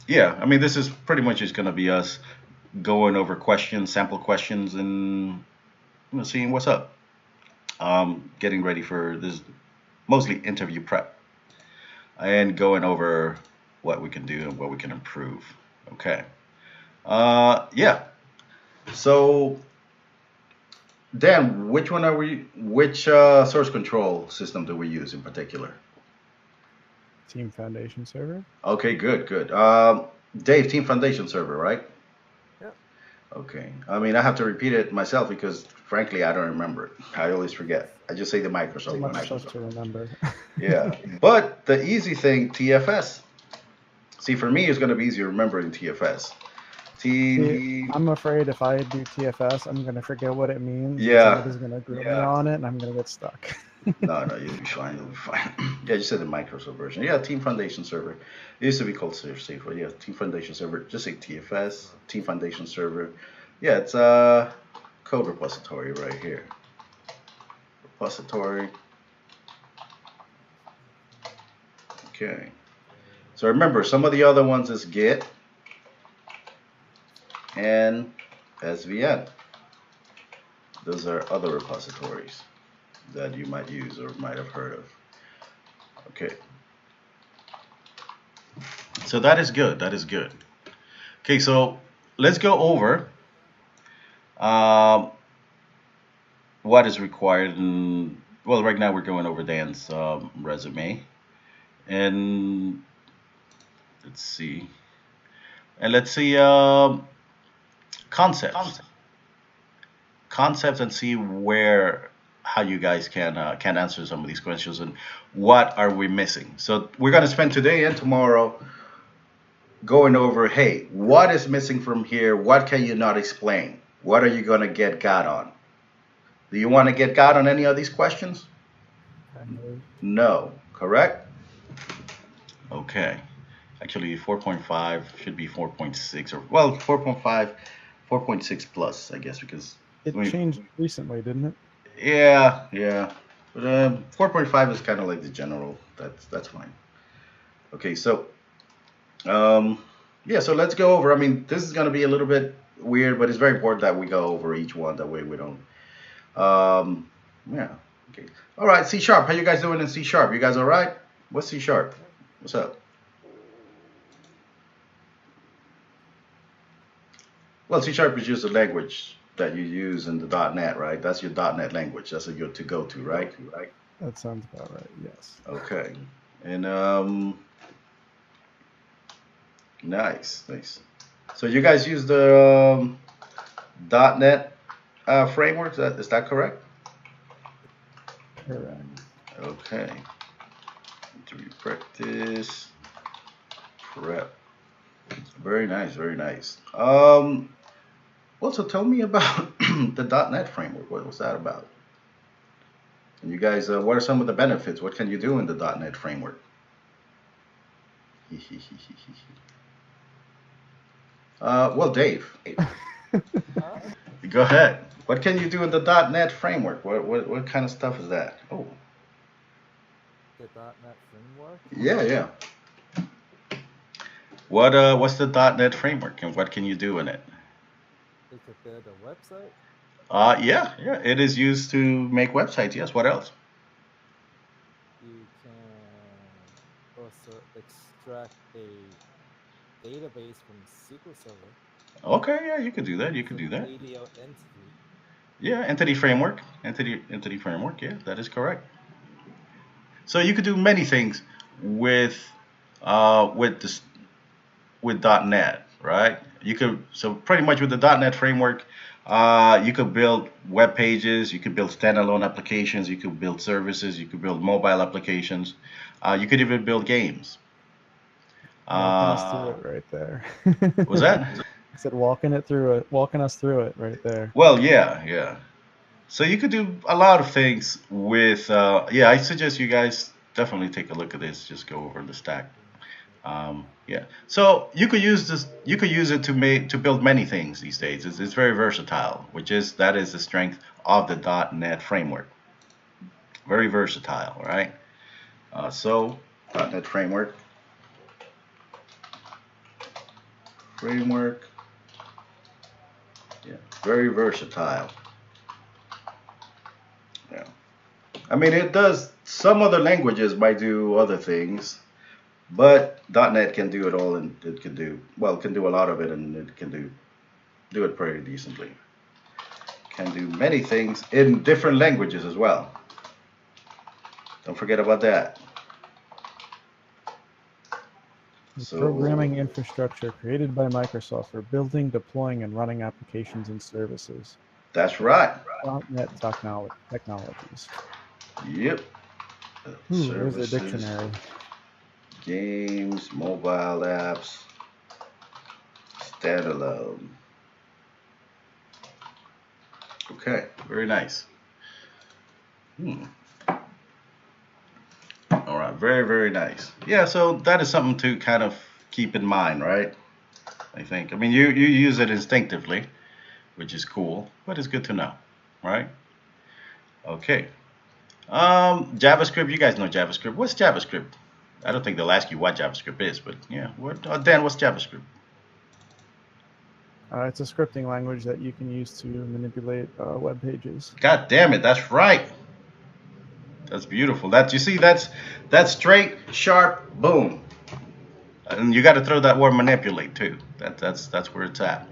Yeah, I mean, this is pretty much just going to be us going over questions, sample questions, and seeing what's up. Getting ready for this, mostly interview prep, and going over what we can do and what we can improve. Okay. Yeah. So, Dan, which one are we? Which source control system do we use in particular? Team Foundation server. Okay, good, good. Dave, Team Foundation server, right? Yep. Okay. I mean, I have to repeat it myself because, frankly, I don't remember it. I always forget. I just say the So Microsoft one. much stuff to remember. Yeah. But the easy thing, TFS. See, for me, it's going to be easier remembering TFS. See, Team. I'm afraid if I do TFS, I'm going to forget what it means and Yeah. somebody's going to grill me on it and I'm going to get stuck. No, no, you'll be fine. You'll be fine. Yeah, you said the Microsoft version. Yeah, Team Foundation server. It used to be called Safe, but yeah, Team Foundation server. Just say TFS, Team Foundation server. Yeah, it's a code repository right here. Repository. Okay. So remember, some of the other ones is Git and SVN. Those are other repositories that you might use or might have heard of. Okay. So that is good. That is good. Okay, so let's go over um, what is required. And well, right now we're going over Dan's resume, and let's see, let's see concepts, concepts, and see where how you guys can answer some of these questions and what are we missing. So we're gonna spend today and tomorrow going over, hey, what is missing from here? What can you not explain? What are you gonna get got on? Do you want to get got on any of these questions? Kind No, correct? Okay. Actually, 4.5 should be 4.6 or, well, 4.5, 4.6 plus, I guess, because, I It mean, changed recently, didn't it? yeah, yeah. But 4.5 is kind of like the general. That's fine. Okay, so, um, yeah, so let's go over. I mean, this is going to be a little bit weird, but it's very important that we go over each one. That way we don't, yeah. Okay. All right, C sharp. How you guys doing in C sharp? You guys all right? What's C sharp? What's up? Well, C sharp is just a language that you use in the .NET, right? That's your .NET language. That's a good to go to, right? That sounds about right, yes. Okay. And nice, nice. So you guys use the .NET framework. Is that correct? Correct. Okay. Interview practice prep. Very nice, very nice. Well, so tell me about the .NET framework. What was that about? And you guys, what are some of the benefits? What can you do in the .NET framework? Well, Dave, go ahead. What can you do in the .NET framework? What kind of stuff is that? Oh, yeah, yeah. What's the .NET framework and what can you do in it? Yeah, yeah. It is used to make websites. Yes. What else? Okay, yeah, you could do that. You could do that. Yeah, entity framework, entity framework. Yeah, that is correct. So you could do many things with this with .NET, right? You could so pretty much with the .NET framework, you could build web pages, you could build standalone applications, you could build services, you could build mobile applications, you could even build games. Walking us through Uh, it right there. was that? I said walking us through it right there. Well, yeah, yeah. So you could do a lot of things with. Yeah, I suggest you guys definitely take a look at this. Just go over the stack. Yeah. So you could use this. You could use it to build many things these days. It's very versatile, which is that is the strength of the .NET framework. Very versatile, right? So .NET framework. Framework. Yeah, very versatile. Yeah. I mean, it does, some other languages might do other things, but .NET can do it all, and it can do, well, it can do a lot of it, and it can do it pretty decently. Can do many things in different languages as well. Don't forget about that. So, programming infrastructure created by Microsoft for building, deploying, and running applications and services. That's right. .NET technologies. Yep. There's a dictionary. Games, mobile apps, standalone. Okay, very nice. All right, very, very nice. Yeah, so that is something to kind of keep in mind, right? I think. I mean, you use it instinctively, which is cool, but it's good to know, right? Okay. JavaScript, you guys know JavaScript. What's JavaScript? I don't think they'll ask you what JavaScript is, but yeah. Dan, what's JavaScript? It's a scripting language that you can use to manipulate web pages. God damn it, that's right. That's beautiful. You see, that's straight, sharp, boom. And you got to throw that word manipulate too. That's where it's at.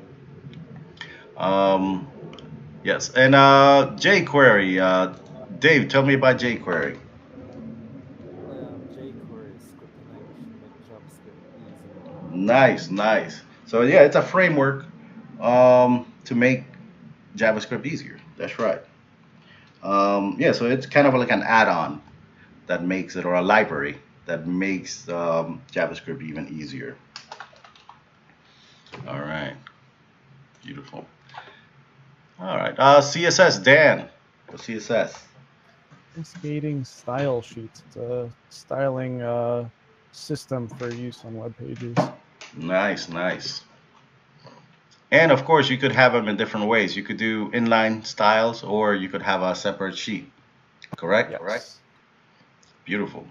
Yes, and jQuery. Dave, tell me about jQuery. jQuery is scripting language to make JavaScript easier. Nice. So yeah, it's a framework to make JavaScript easier. That's right. Yeah, so it's kind of like an add-on that makes it, or a library that makes JavaScript even easier. All right, beautiful. All right, CSS, Dan. What's CSS? Cascading style sheets. It's a styling system for use on web pages. Nice. And of course, you could have them in different ways. You could do inline styles, or you could have a separate sheet. Correct? Yes. Correct. Beautiful.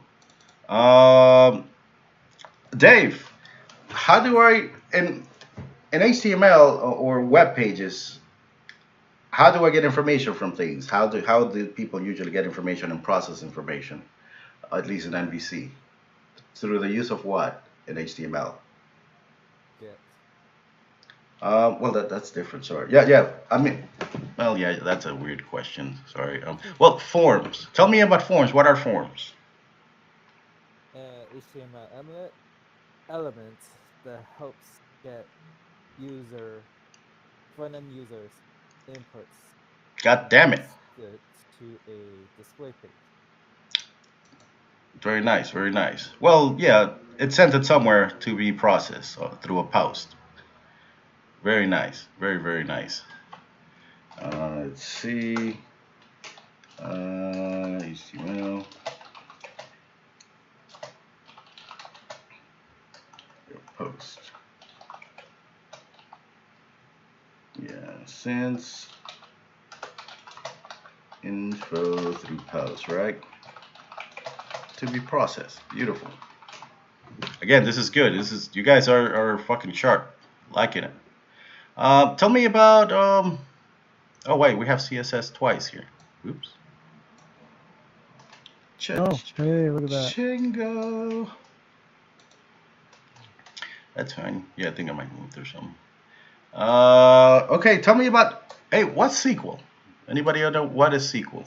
Dave, how do I in HTML or web pages? How do I get information from things? How do people usually get information and process information? At least in MVC, through the use of what in HTML? Get. Well, that's different. Sorry. Yeah. I mean, well, yeah, that's a weird question. Sorry. Well, forms. Tell me about forms. What are forms? HTML elements that helps get front-end users inputs. God damn it. To a display page. Very nice. Well, yeah, it sent it somewhere to be processed through a post. Very nice. Very nice. Let's see. HTML. Post. Yeah, since info through post, right? To be processed. Beautiful. Again, this is good. You guys are fucking sharp. Liking it. Tell me about oh wait, we have CSS twice here. Oops. Hey, look at that. Chingo. That's fine. Yeah, I think I might move through some. Okay, tell me about, hey, what's SQL? Anybody know what is SQL?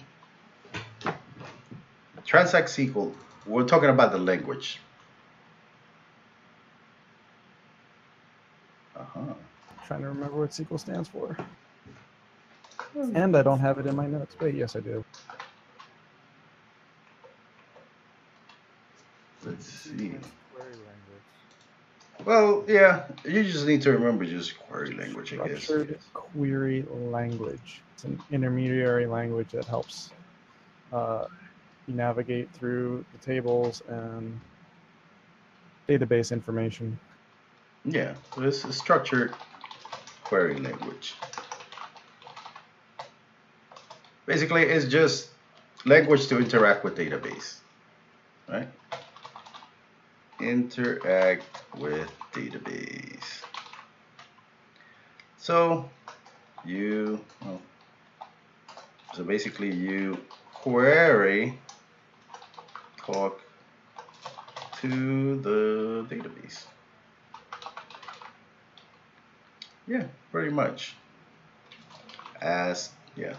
Transact SQL. We're talking about the language. Trying to remember what SQL stands for. And I don't have it in my notes, but yes, I do. Let's see. Query language. Well, yeah, you just need to remember just query language, I guess. Structured query language. It's an intermediary language that helps you navigate through the tables and database information. Yeah, so it's a structured query language. Basically, it's just language to interact with database, right? Interact with database. So so basically you query talk to the database. Yeah, pretty much. Ask it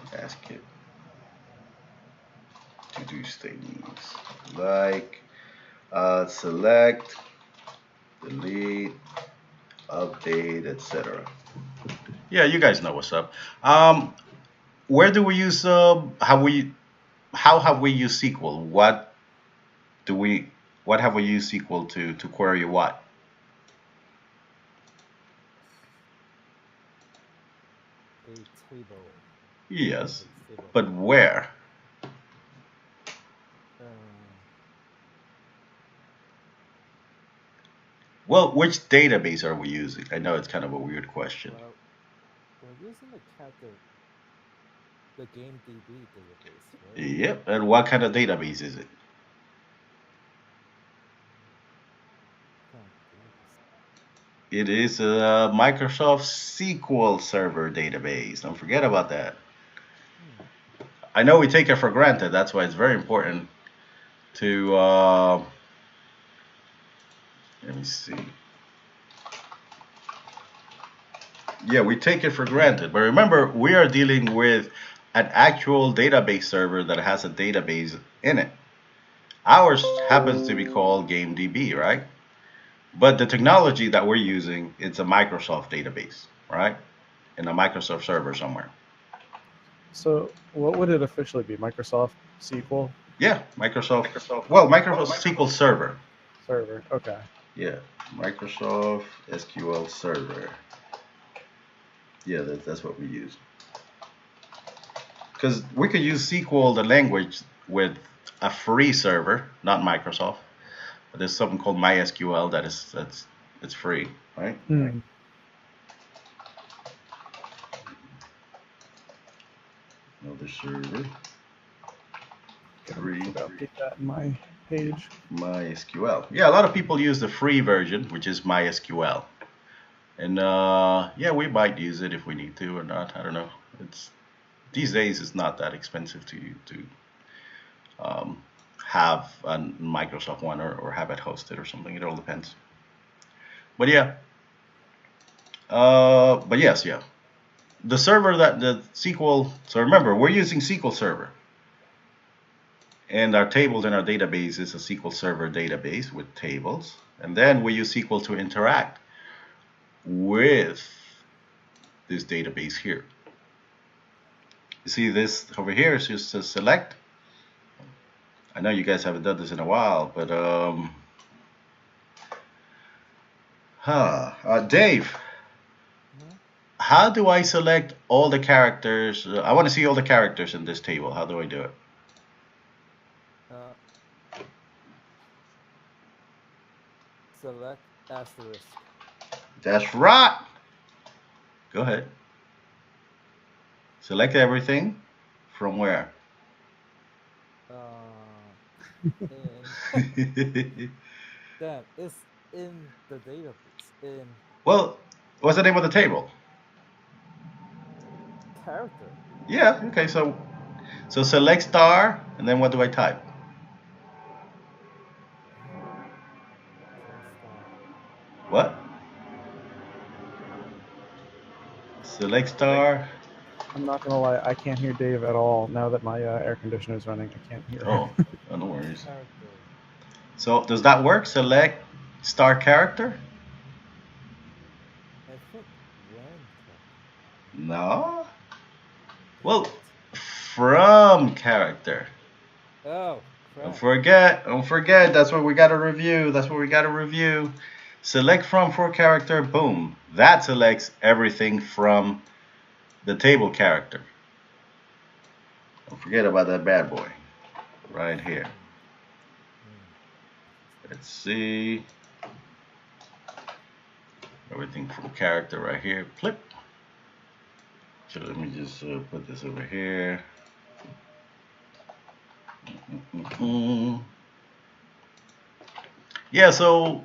to do things like select, delete, update, etc. Yeah, you guys know what's up. Where do we use how have we used SQL? Do we what have we used SQL to query what? A table. Yes, Table. but where? Well, which database are we using? I know it's kind of a weird question. Well, we're using the game DB database, right? Yep, and what kind of database is it? Kind of database. It is a Microsoft SQL Server database. Don't forget about that. I know we take it for granted. That's why it's very important to, let me see. Yeah, we take it for granted. But remember, we are dealing with an actual database server that has a database in it. Ours happens to be called GameDB, right? But the technology that we're using, it's a Microsoft database, right? In a Microsoft server somewhere. So what would it officially be? Microsoft SQL Yeah, Microsoft SQL Server. Server. Okay. Yeah, Microsoft SQL Server. Yeah, that's what we use. Because we could use SQL, the language, with a free server, not Microsoft. But there's something called MySQL it's free, right? Hmm. Another server. Free. Update that in my page. MySQL. Yeah, a lot of people use the free version, which is MySQL. And yeah, we might use it if we need to or not. I don't know. These days it's not that expensive to have a Microsoft one or have it hosted or something. It all depends. But yeah. But yes, yeah. The server the SQL. So remember, we're using SQL Server. And our tables in our database is a SQL Server database with tables. And then we use SQL to interact with this database here. You see this over here is just a select. I know you guys haven't done this in a while, but Dave, how do I select all the characters? I want to see all the characters in this table. How do I do it? Select asterisk. That's right. Go ahead. Select everything from where? That is in the database. Well, what's the name of the table? Character. Yeah. Okay. So select star, and then what do I type? What? Select star. I'm not gonna lie, I can't hear Dave at all now that my air conditioner is running. I can't hear. Oh, no worries. Character. So does that work? Select star character? I think when. No. Well, from character. Oh, crap. Don't forget. That's what we got to review. Select from for character. Boom. That selects everything from the table character. Don't forget about that bad boy right here. Let's see. Everything from character right here. Flip. So let me just put this over here. Yeah, so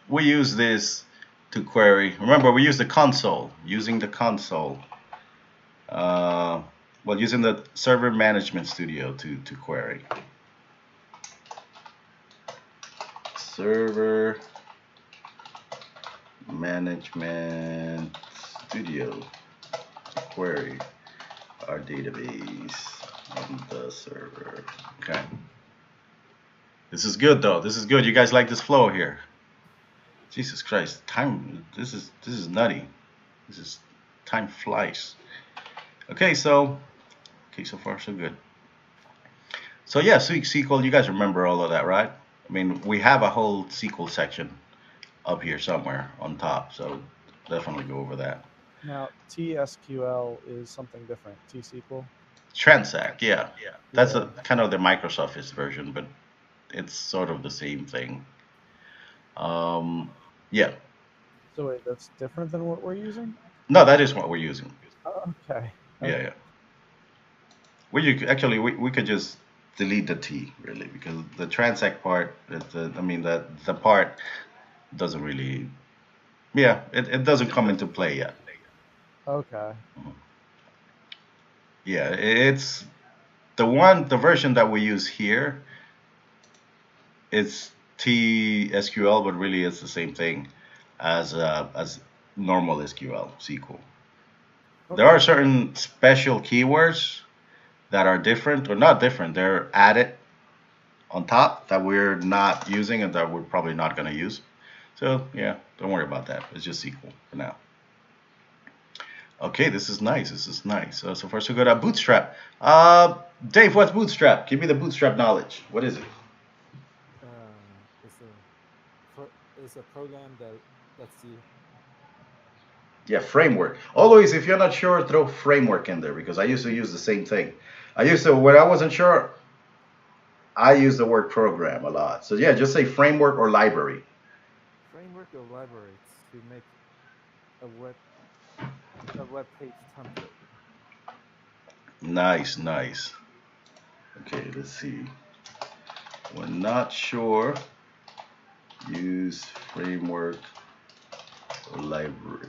we use this to query. Remember, we use the console. Using the console. Well, using the Server Management Studio to query. Server Management Studio to query our database on the server. Okay. This is good though. This is good. You guys like this flow here? Jesus Christ, time. This is nutty. Time flies. Okay, so far so good. So yeah, SQL. You guys remember all of that, right? I mean, we have a whole SQL section up here somewhere on top, so definitely go over that. Now, TSQL is something different. T-SQL? Transact, yeah. That's a kind of the Microsoft version, but it's sort of the same thing. Yeah. So wait, that's different than what we're using? No, that is what we're using. Oh, okay. Yeah. We could just delete the T really, because the transact part, the part doesn't really, it doesn't come into play yet. Okay. Yeah, it's the version that we use here. It's TSQL, but really it's the same thing as normal SQL. Okay. There are certain special keywords that are different, or not different. They're added on top that we're not using and that we're probably not going to use. So yeah, don't worry about that. It's just SQL for now. Okay, this is nice. So far so good. Bootstrap. Dave, what's Bootstrap? Give me the Bootstrap knowledge. What is it? It's a program that lets you. Yeah, framework. Always, if you're not sure, throw framework in there, because I used to use the same thing. When I wasn't sure, I use the word program a lot. So yeah, just say framework or library. Framework or library to make a web page template. Nice. Okay, let's see. When not sure, use framework or library.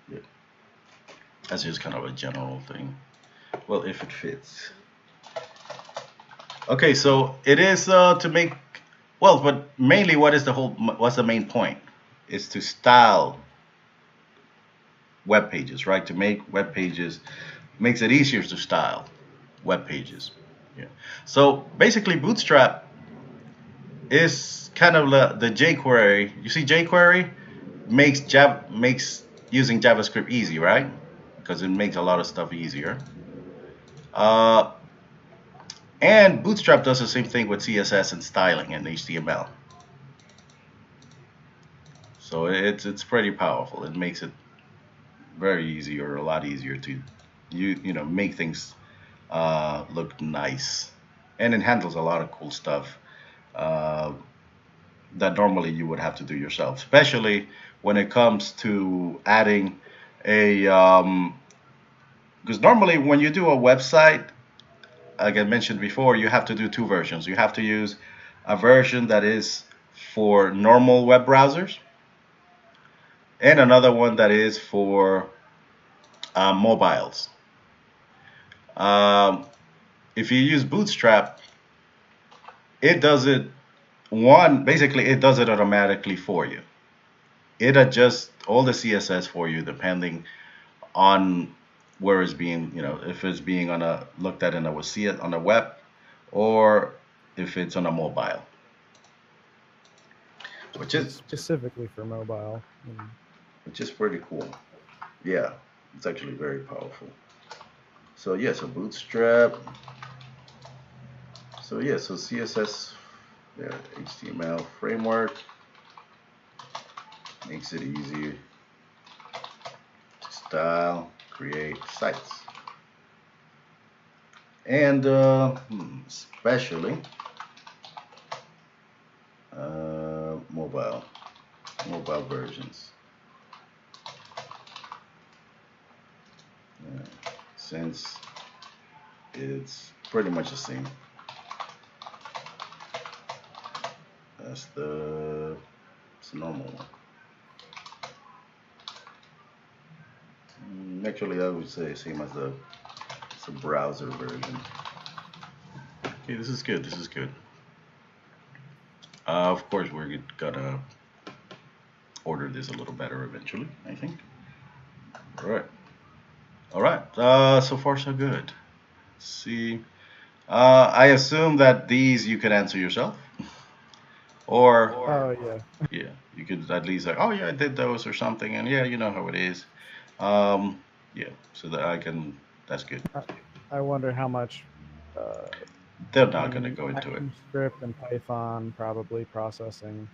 Yeah. That's just kind of a general thing. Well, if it fits. Okay, so it is to make, but mainly what's the main point? Is to style web pages, right? To make web pages, makes it easier to style web pages. Yeah. So basically, Bootstrap is kind of the jQuery. You see, jQuery makes using JavaScript easy, right? Because it makes a lot of stuff easier. And Bootstrap does the same thing with CSS and styling and HTML. So it's pretty powerful. It makes it very easy, or a lot easier to make things look nice, and it handles a lot of cool stuff that normally you would have to do yourself, especially when it comes to adding because normally when you do a website, like I mentioned before, you have to do two versions. You have to use a version that is for normal web browsers, and another one that is for mobiles. If you use Bootstrap, it does it automatically for you. It adjusts all the CSS for you depending on where it's being, if it's being looked at on a web, or if it's on a mobile. Which is specifically for mobile. Which is pretty cool. Yeah, it's actually very powerful. So yeah, so Bootstrap. So yeah, so CSS, HTML framework makes it easy to style, create sites, and especially mobile versions. Since it's pretty much the same. That's the normal one. Actually, I would say same as the browser version. Okay, this is good. This is good. Of course, we're gonna order this a little better eventually, I think. All right. All right. So far, so good. Let's see. I assume that these you could answer yourself, or Oh yeah. yeah, you could at least like, oh yeah, I did those or something, and yeah, you know how it is. Yeah, so that I can. That's good. I wonder how much. They're I not gonna mean, go into it. ActionScript and Python probably processing.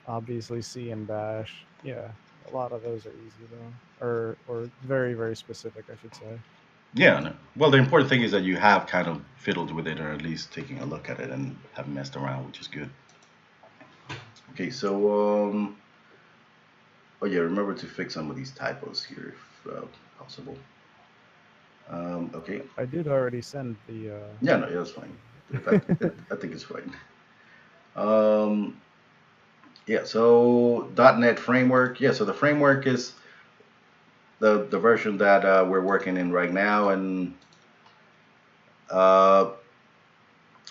Obviously, C and Bash. Yeah, a lot of those are easy though, or very very specific, I should say. Yeah. No. Well, the important thing is that you have kind of fiddled with it, or at least taking a look at it and have messed around, which is good. Okay, so oh yeah, remember to fix some of these typos here if possible. Okay. I did already send the. Yeah, no, yeah, that's fine. I think it's fine. Um, yeah, so .NET Framework. Yeah, so the framework is the version that we're working in right now, and uh,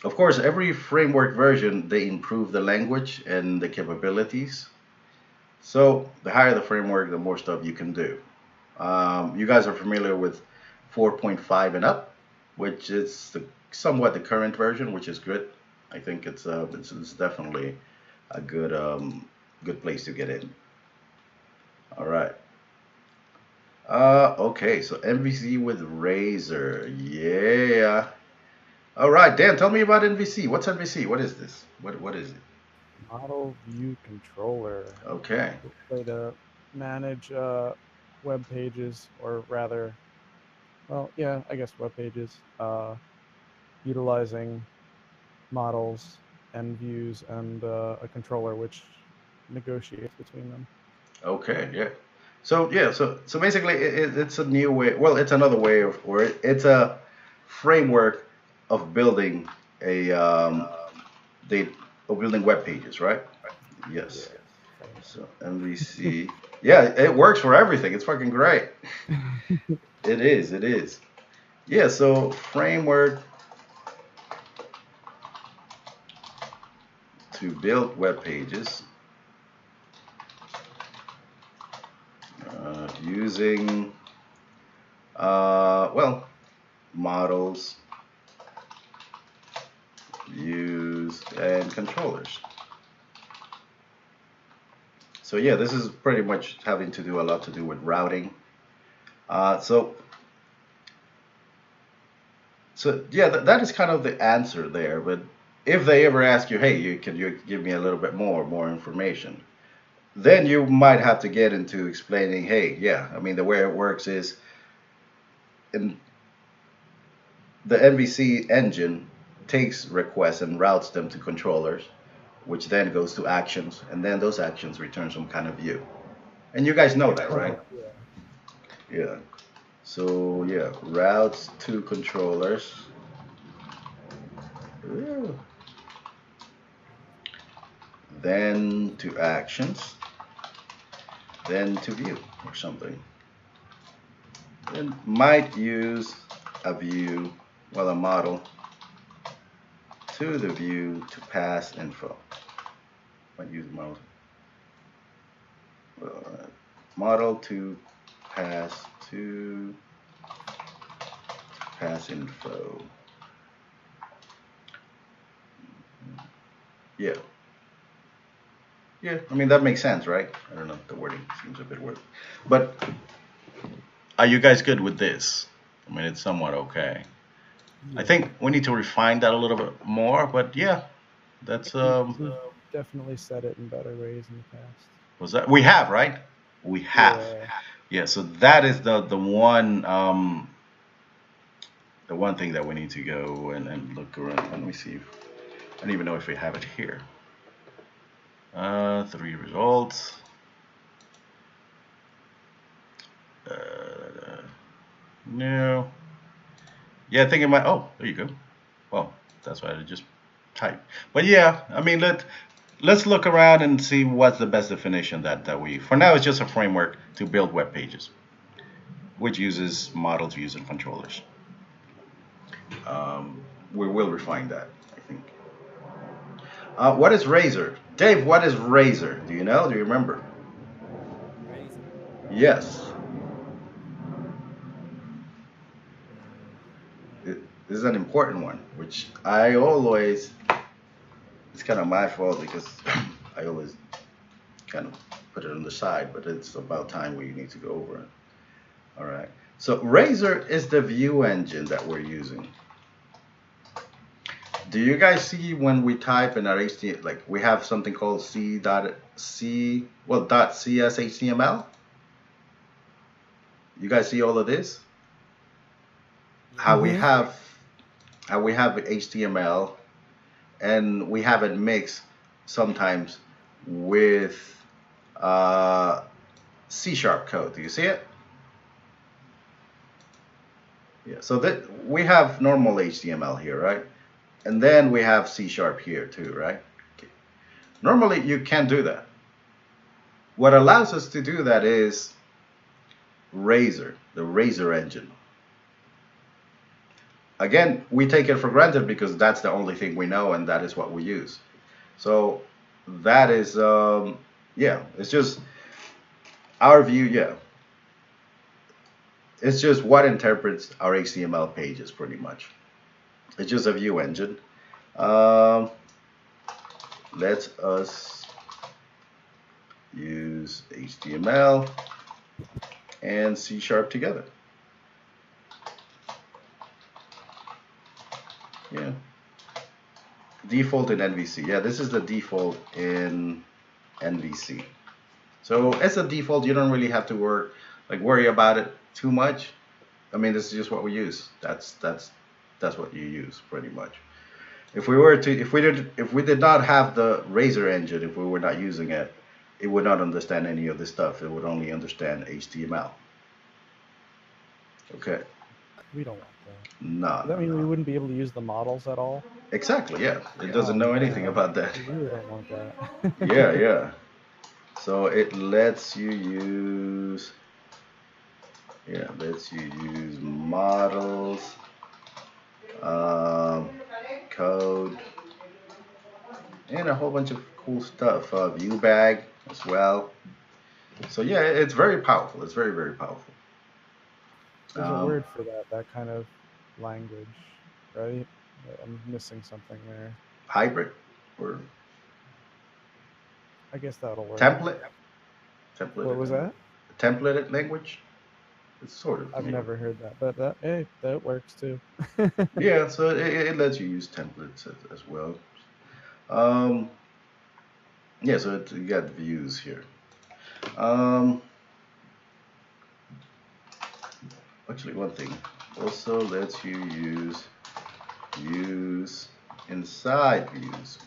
of course, every framework version they improve the language and the capabilities. So the higher the framework, the more stuff you can do. You guys are familiar with 4.5 and up, which is somewhat the current version, which is good. I think it's definitely a good place to get in. All right. Okay, so MVC with Razor. Yeah. All right, Dan, tell me about MVC. What's MVC? What is this? What is it? Model View Controller. Okay. Way to manage web pages, or rather, well, yeah, I guess web pages, utilizing models and views and a controller which negotiates between them. Okay, yeah. So yeah, so basically it's a new way. Well, it's another way of, or it's a framework of building a building web pages, right? Yes. So MVC, yeah, it works for everything. It's fucking great. It is. It is. Yeah. So framework to build web pages. Using well, models, views, and controllers. So yeah, this is pretty much having to do a lot to do with routing. So yeah, that is kind of the answer there. But if they ever ask you, hey, can you give me a little bit more information? Then you might have to get into explaining, hey, yeah, I mean, the way it works is in the MVC engine takes requests and routes them to controllers, which then goes to actions, and then those actions return some kind of view. And you guys know that, right? Yeah. So yeah, routes to controllers. Ooh. Then to actions, then to view or something. Then might use a view, well, a model to the view to pass info. Might use model to pass info. Yeah. Yeah, I mean, that makes sense, right? I don't know, the wording seems a bit weird. But are you guys good with this? I mean, it's somewhat okay. I think we need to refine that a little bit more, but yeah, that's We've definitely said it in better ways in the past. Was that we have, right? We have. Yeah, so that is the one thing that we need to go and look around. Let me see. I don't even know if we have it here. 3 results. No. Yeah, I think it might. Oh, there you go. Well, that's why I just type. But yeah, I mean, let's look around and see what's the best definition that we. For now, it's just a framework to build web pages, which uses models, views, and controllers. We will refine that, I think. What is Razor? Dave, what is Razor? Do you know? Do you remember? Razor. Yes. Mm, This is an important one, which I always, it's kind of my fault because I always kind of put it on the side, but it's about time we need to go over it. All right. So Razor is the view engine that we're using. Do you guys see when we type in our HTML, like we have something called .cshtml? You guys see all of this? How we have HTML, and we have it mixed sometimes with C# code. Do you see it? Yeah. So that we have normal HTML here, right? And then we have C# here too, right? Okay. Normally you can't do that. What allows us to do that is Razor, the Razor engine. Again, we take it for granted because that's the only thing we know and that is what we use. So that is, yeah, it's just our view, yeah. It's just what interprets our HTML pages pretty much. It's just a view engine. Let us use HTML and C# together. Yeah. Default in NVC. Yeah, this is the default in NVC. So as a default, you don't really have to worry about it too much. I mean, this is just what we use. That's what you use pretty much. If we did not have the Razor engine, if we were not using it, it would not understand any of this stuff. It would only understand HTML. Okay. We don't want that. No. Does that mean we wouldn't be able to use the models at all? Exactly. Yeah. It doesn't know anything about that. We really don't want that. Yeah. Yeah. So it lets you use. Yeah, lets you use models, code, and a whole bunch of cool stuff. View bag as well. So yeah, it's very powerful. It's very, very powerful. There's a word for that kind of language, right? I'm missing something there. Hybrid or I guess that'll work. template. What was that? Templated language. It's sort of. I've never heard that, but that works too. Yeah, so it lets you use templates as well. Yeah, so you got views here. Actually, one thing also lets you use views inside views.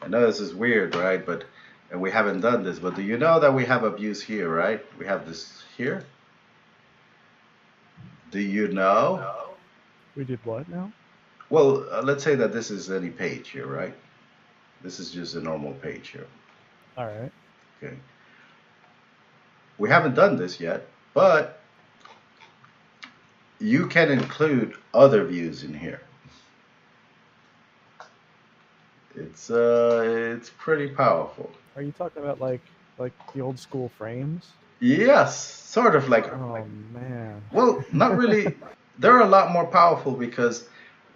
I know this is weird, right? And we haven't done this, but do you know that we have a views here, right? We have this here. Do you know? We did what now? Well, let's say that this is any page here, right? This is just a normal page here. All right. Okay. We haven't done this yet, but you can include other views in here. It's pretty powerful. Are you talking about like the old school frames? Yes, sort of like. Oh man. Well, not really. They're a lot more powerful because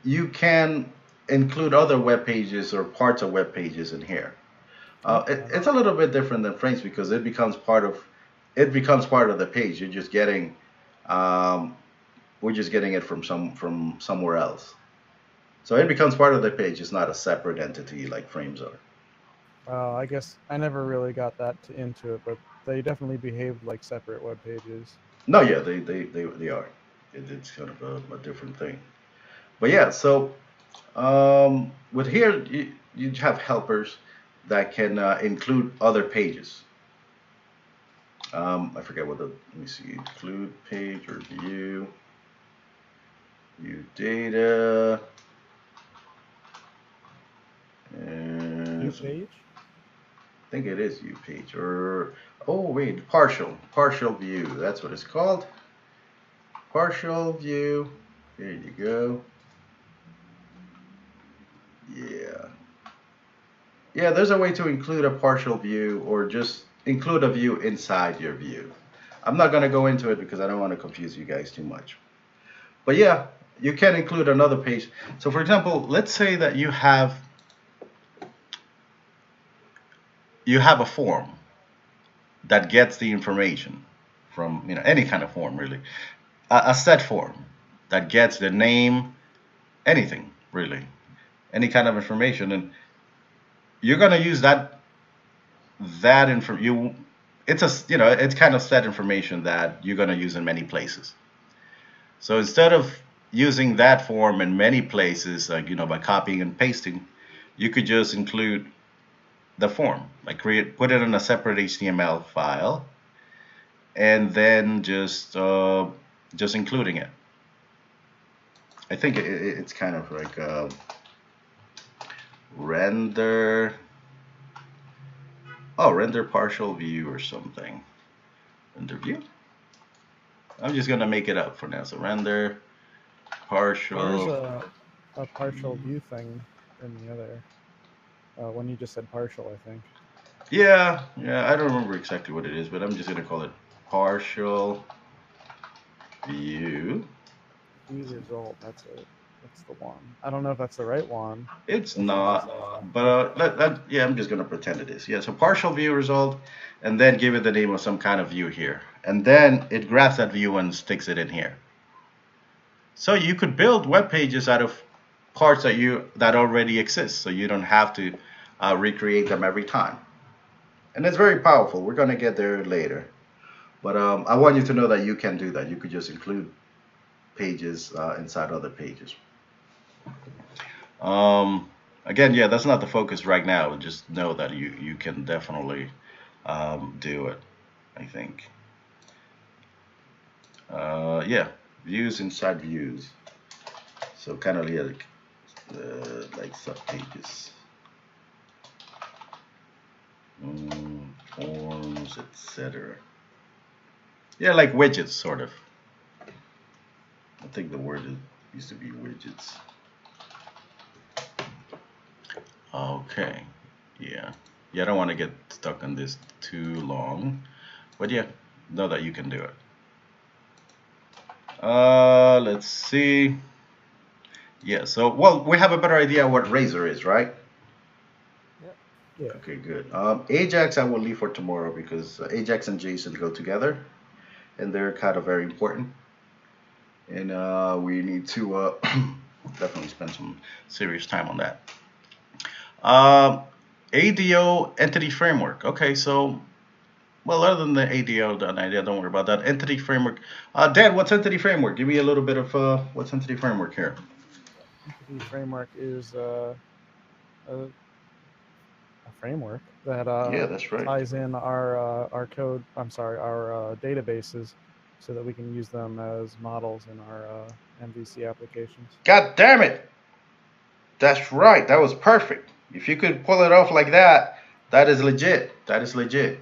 you can include other web pages or parts of web pages in here. It's a little bit different than frames because it becomes part of the page. You're just getting, we're just getting it from somewhere else. So it becomes part of the page. It's not a separate entity like frames are. I guess I never really got that into it, but they definitely behaved like separate web pages. No, yeah, they are. It's kind of a different thing. But yeah, so with here you have helpers that can include other pages. I forget what let me see, include page or view data, and doing some. page? I think it is UPage or oh wait, partial view. That's what it's called. Partial view. There you go. Yeah. Yeah, there's a way to include a partial view or just include a view inside your view. I'm not going to go into it because I don't want to confuse you guys too much. But yeah, you can include another page. So for example, let's say that you have a form that gets the information from any kind of form really. A set form that gets the name, anything really, any kind of information, and you're going to use that information. It's kind of set information that you're going to use in many places. So instead of using that form in many places, like by copying and pasting, you could just include the form, like put it in a separate HTML file, and then just including it. I think it's kind of like render partial view or something. Render view. I'm just gonna make it up for now. So render partial. There's a partial view thing in the other. When you just said partial, I think. Yeah, I don't remember exactly what it is, but I'm just gonna call it partial view. View result. That's it. That's the one. I don't know if that's the right one. It's not, but I'm just gonna pretend it is. Yeah, so partial view result, and then give it the name of some kind of view here, and then it grabs that view and sticks it in here. So you could build web pages out of parts that already exist, so you don't have to recreate them every time. And it's very powerful. We're gonna get there later, but I want you to know that you can do that. You could just include pages inside other pages. Again, yeah, that's not the focus right now. Just know that you can definitely do it, I think. Yeah, views inside views. So kind of like subpages, forms, etc. Yeah, like widgets, sort of. I think the word used to be widgets. Okay, yeah, I don't want to get stuck on this too long, but yeah, know that you can do it. Let's see. Yeah, so we have a better idea what Razor is, right? Yeah. Okay, good. Ajax I will leave for tomorrow because Ajax and JSON go together, and they're kind of very important, and we need to definitely spend some serious time on that. ADO Entity Framework. Okay, so, well, other than the ADO idea, don't worry about that. Entity Framework. Dan, what's Entity Framework? Give me a little bit of what's Entity Framework here. Entity Framework is a framework that yeah, that's right. ties in our code. I'm sorry, our databases, so that we can use them as models in our MVC applications. God damn it! That's right. That was perfect. If you could pull it off like that, that is legit. That is legit.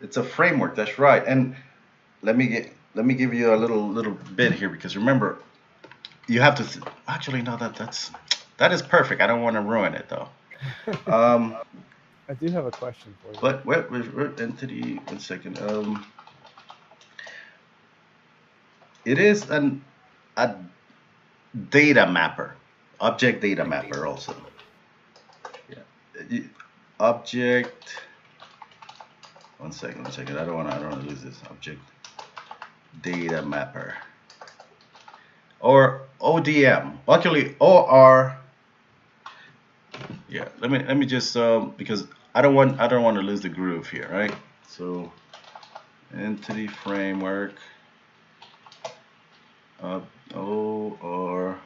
It's a framework. That's right. And let me give you a little bit here, because remember, you have to actually no, that is perfect. I don't want to ruin it though. I do have a question for you. But wait, entity. 1 second. It is a data mapper, object data mapper also. Yeah, object. 1 second. I don't want to lose this. Object data mapper, or ODM. Actually, OR. Yeah, let me just because I don't want to lose the groove here, right? So entity framework, or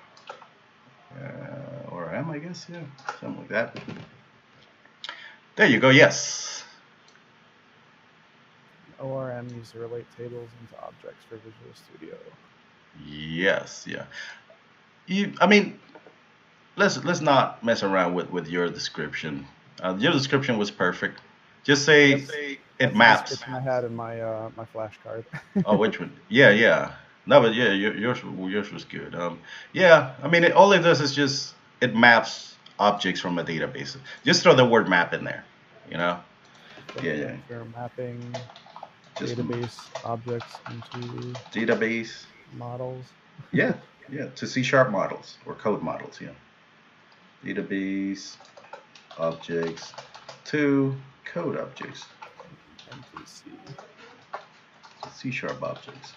M, I guess, yeah, something like that. There you go. Yes. ORM used to relate tables into objects for Visual Studio. Yes. Yeah. I mean, let's not mess around with your description. Your description was perfect. Just say That's it the maps. description I had in my my flashcard. Oh, which one? Yeah, yeah. No, but yeah, yours was good. Yeah, I mean, all it does is just it maps objects from a database. Just throw the word map in there, you know? Yeah, yeah. They're mapping Just database objects into database. models. Yeah, yeah. To C# models or code models. Yeah. Database objects to code objects. MVC. C# objects.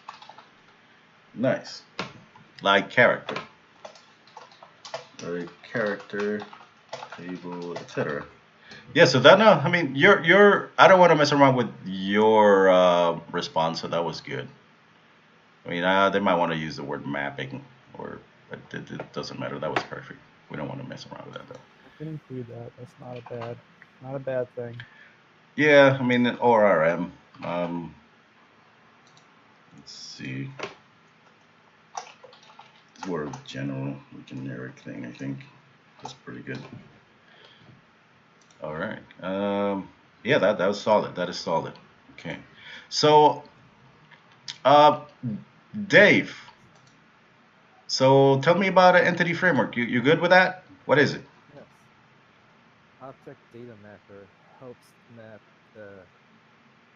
Nice. Like character. Like character, table, etc. Yeah, so that no, I mean you're I don't want to mess around with your response, so that was good. I mean they might want to use the word mapping or but it doesn't matter. That was perfect. We don't want to mess around with that though. I can include that. That's not a bad thing. Yeah, I mean ORM. Let's see. It's more of a general, generic thing. I think that's pretty good. All right. Yeah, that was solid. That is solid. Okay. So, uh, Dave. So tell me about an entity framework. You good with that? What is it? Yes. Object data mapper helps map the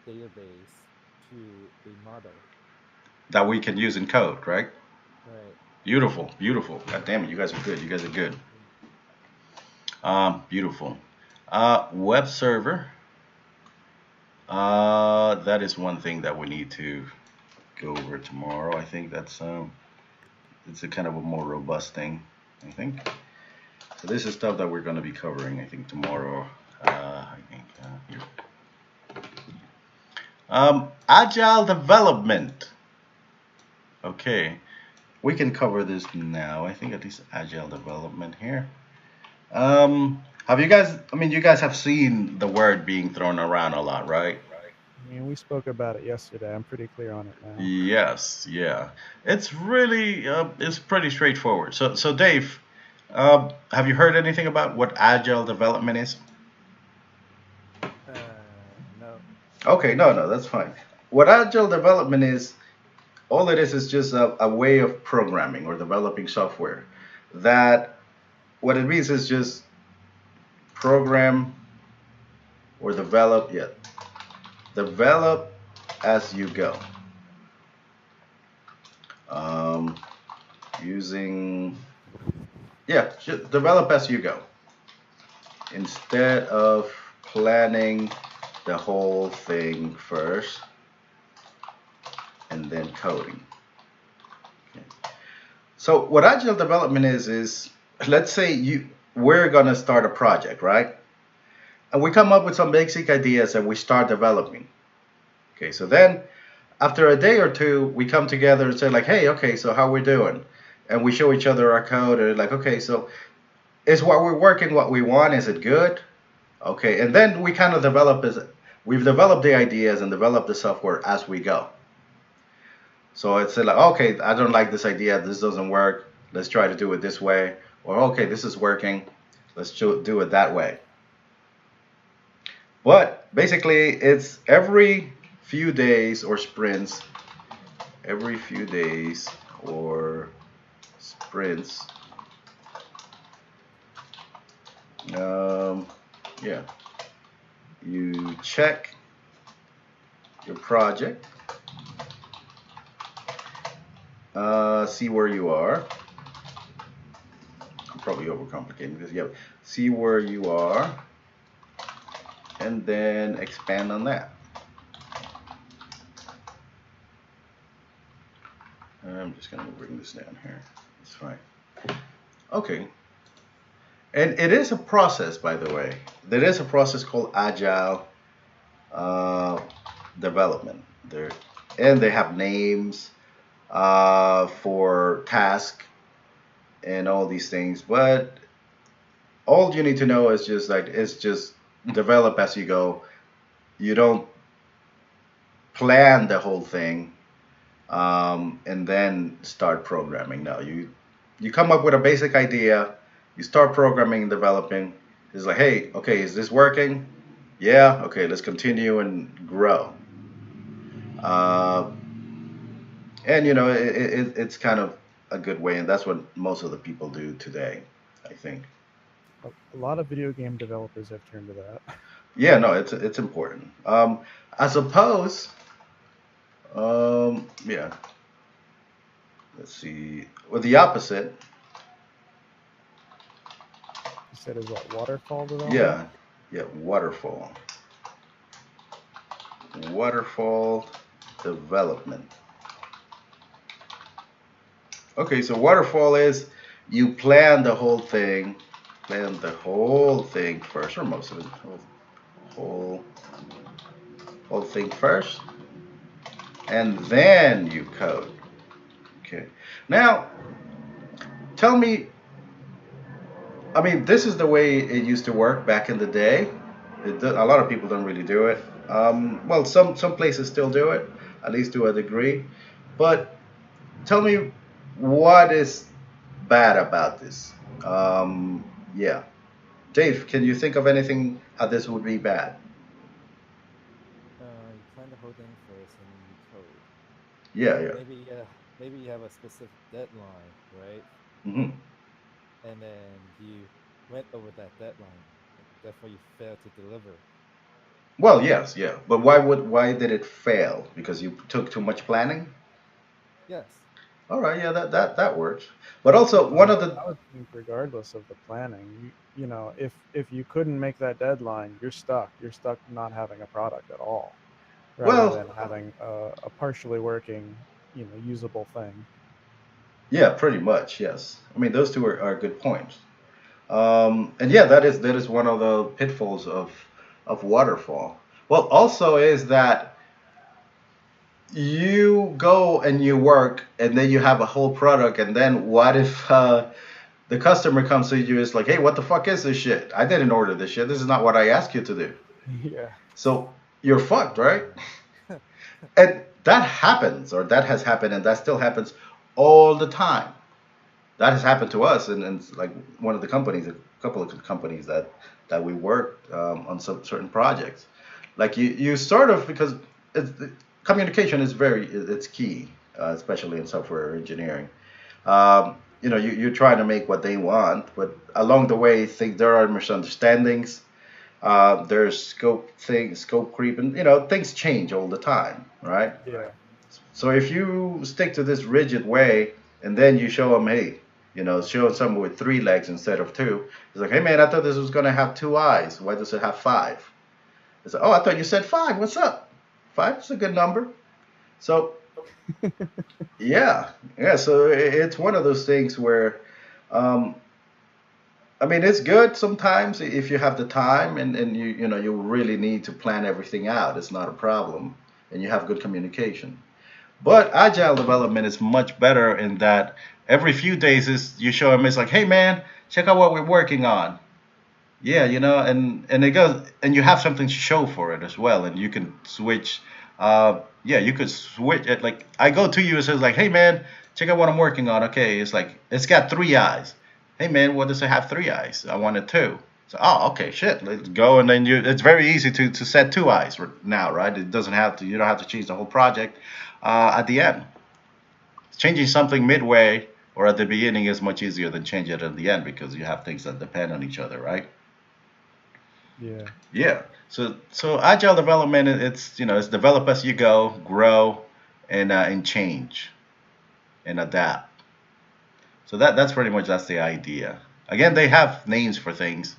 database to a model. That we can use in code, right? Right. Beautiful, beautiful. God damn it, you guys are good. You guys are good. Beautiful. Web server. That is one thing that we need to go over tomorrow. I think that's it's a kind of a more robust thing. I think. So this is stuff that we're going to be covering. I think tomorrow. I think here. Agile development. Okay, we can cover this now. I think at least agile development here. Have you guys? I mean, you guys have seen the word being thrown around a lot, right? I mean, we spoke about it yesterday. I'm pretty clear on it now. Yes, yeah. It's really it's pretty straightforward. So Dave, have you heard anything about what agile development is? No. Okay, no, that's fine. What agile development is, all it is just a way of programming or developing software. That what it means is just program or develop, yeah, develop as you go. Using, yeah, just develop as you go. Instead of planning the whole thing first and then coding. Okay. So what agile development is let's say we're gonna start a project, right? And we come up with some basic ideas and we start developing. Okay, so then after a day or two, we come together and say like, hey, okay, so how we doing? And we show each other our code and like, okay, so is what we're working what we want? Is it good? Okay, and then we kind of we've developed the ideas and developed the software as we go. So it's like, okay, I don't like this idea. This doesn't work. Let's try to do it this way. Or okay, this is working. Let's do it that way. But basically, it's every few days or sprints. Every few days or sprints. Yeah. You check your project. See where you are. I'm probably overcomplicating this. Yeah. See where you are, and then expand on that. I'm just gonna bring this down here. It's fine. Okay. And it is a process, by the way. There is a process called Agile Development. And they have names for task and all these things. But all you need to know is it's just develop as you go. You don't plan the whole thing and then start programming. No, you come up with a basic idea You start programming and developing. It's like, hey, okay, is this working? Yeah, okay, let's continue and grow. Uh, and it's kind of a good way, and that's what most of the people do today, I think. A lot of video game developers have turned to that. Yeah, no, it's important. I suppose. Yeah. Let's see. Well, the opposite. You said is what, waterfall development? Yeah, yeah. Waterfall development. Okay, so waterfall is you plan the whole thing first, or most of it, whole whole thing first, and then you code. Okay. Now, tell me. I mean, this is the way it used to work back in the day. A lot of people don't really do it. Well, some places still do it, at least to a degree. But tell me, what is bad about this? Yeah, Dave, can you think of anything how this would be bad? You plan the whole thing first and then you code. Yeah, yeah. Maybe you have a specific deadline, right? Hmm. And then you went over that deadline, and therefore you failed to deliver. Well, yes, yeah. But why did it fail? Because you took too much planning? Yes. All right, yeah, that works. But also one of the I would think regardless of the planning, if you couldn't make that deadline, you're stuck. You're stuck not having a product at all, rather well, than having a partially working, usable thing. yeah, pretty much, yes. I mean, those two are good points. And yeah, that is one of the pitfalls of waterfall. Well, also is that you go and you work, and then you have a whole product, and then what if the customer comes to you is like, hey, what the fuck is this shit? I didn't order this shit. This is not what I asked you to do. Yeah. So you're fucked, right? And that happens, or that has happened, and that still happens all the time. That has happened to us, and like one of the companies, a couple of companies that we worked on some certain projects. Like you sort of, because it's, communication is it's key, especially in software engineering. You're trying to make what they want, but along the way, think there are misunderstandings. There's scope creep, and things change all the time, right? Yeah. So if you stick to this rigid way, and then you show them, hey, show someone with three legs instead of two, it's like, hey man, I thought this was gonna have two eyes. Why does it have five? It's like, oh, I thought you said five. What's up? Five is a good number. So yeah, yeah. So it's one of those things where, um, I mean, it's good sometimes if you have the time, and you really need to plan everything out. It's not a problem, and you have good communication. But agile development is much better in that every few days is you show them, it's like, hey man, check out what we're working on. Yeah, and it goes, and you have something to show for it as well, and you can switch. Yeah, you could switch it. Like I go to you and says like, hey man, check out what I'm working on. Okay, it's like it's got three eyes. Hey man, what does it have three eyes? I wanted two. So oh okay, shit, let's go, and then it's very easy to set two eyes now, right? It doesn't have to, you don't have to change the whole project at the end. Changing something midway or at the beginning is much easier than changing it at the end because you have things that depend on each other, right? Yeah. Yeah. So agile development, it's develop as you go, grow, and change and adapt. So that's pretty much that's the idea. Again, they have names for things,